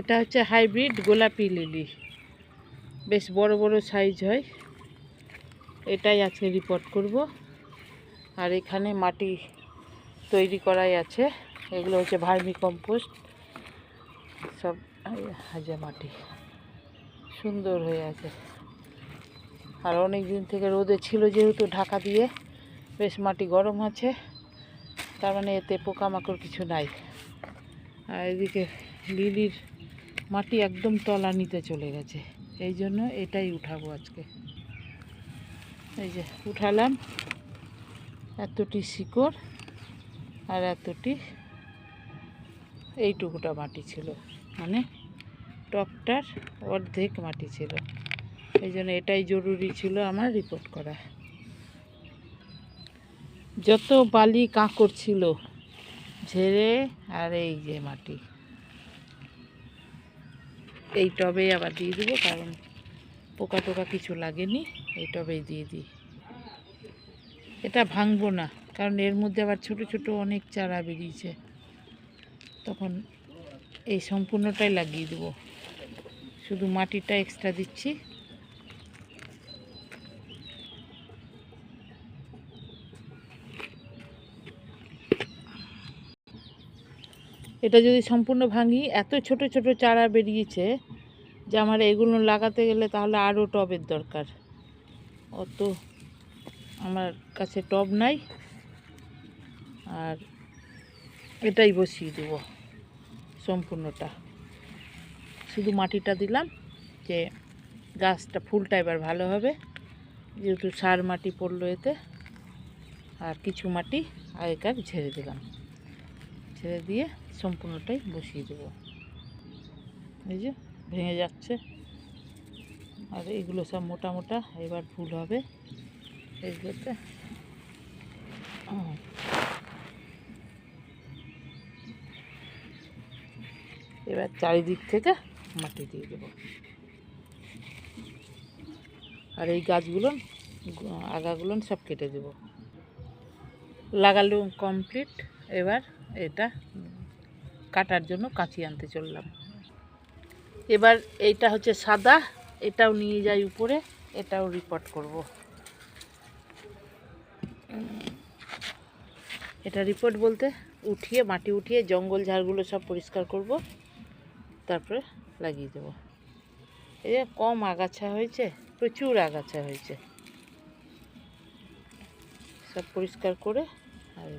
এটা হচ্ছে হাইব্রিড গোলাপি লিলি, বেশ বড় বড় সাইজ হয়। এটাই আজকে রিপোর্ট করব। আর এখানে মাটি তৈরি করাই আছে, এগুলো হচ্ছে ভার্মি কম্পোস্ট সব। হাজা মাটি সুন্দর হয়ে আছে। আর অনেক দিন থেকে রোদে ছিল যেহেতু ঢাকা দিয়ে, বেশ মাটি গরম আছে, তার মানে এতে পোকামাকড় কিছু নাই। আর এদিকে লিলির মাটি একদম তলানিতে চলে গেছে, এই জন্য এটাই উঠাবো আজকে। এই যে উঠালাম, এতটি শিকড় আর এতটি, এইটুকুটা মাটি ছিল, মানে টপটার অর্ধেক মাটি ছিল। এই জন্য এটাই জরুরি ছিল আমার রিপোর্ট করা। যত বালি কাঁকড় ছিল ঝেড়ে, আর এই যে মাটি এই টবে আবার দিয়ে দেবো, কারণ পোকা টোকা কিছু লাগেনি, এই টবেই দিয়ে দিই। এটা ভাঙবো না, কারণ এর মধ্যে আবার ছোট ছোট অনেক চারা বেরিয়েছে, তখন এই সম্পূর্ণটাই লাগিয়ে দেবো, শুধু মাটিটা এক্সট্রা দিচ্ছি। এটা যদি সম্পূর্ণ ভাঙি, এত ছোট ছোট চারা বেরিয়েছে যে আমার এগুলো লাগাতে গেলে তাহলে আরও টবের দরকার। অত আমার কাছে টব নাই, আর এটাই বসিয়ে দেব সম্পূর্ণটা। শুধু মাটিটা দিলাম যে গাছটা ফুলটা এবার ভালো হবে, যেহেতু সার মাটি পড়লো এতে। আর কিছু মাটি আগেকার ঝেড়ে দিলাম, ছেড়ে দিয়ে সম্পূর্ণটাই বসিয়ে দেবো। এই যে ভেঙে যাচ্ছে, আর এগুলো সব মোটা মোটা, এবার ফুল হবে এইগুলোতে। এবার চারিদিক থেকে মাটি দিয়ে দেবো। আর এই গাছগুলো আগাগুলো সব কেটে দেব। লাগালো কমপ্লিট। এবার এটা কাটার জন্য কাঁচি আনতে চললাম। এবার এইটা হচ্ছে সাদা, এটাও নিয়ে যাই উপরে, এটাও রিপোর্ট করব। এটা রিপোর্ট বলতে উঠিয়ে, মাটি উঠিয়ে জঙ্গল ঝাড়গুলো সব পরিষ্কার করব, তারপরে লাগিয়ে দেব। এই যে কম আগাছা হয়েছে, প্রচুর আগাছা হয়েছে, সব পরিষ্কার করে আর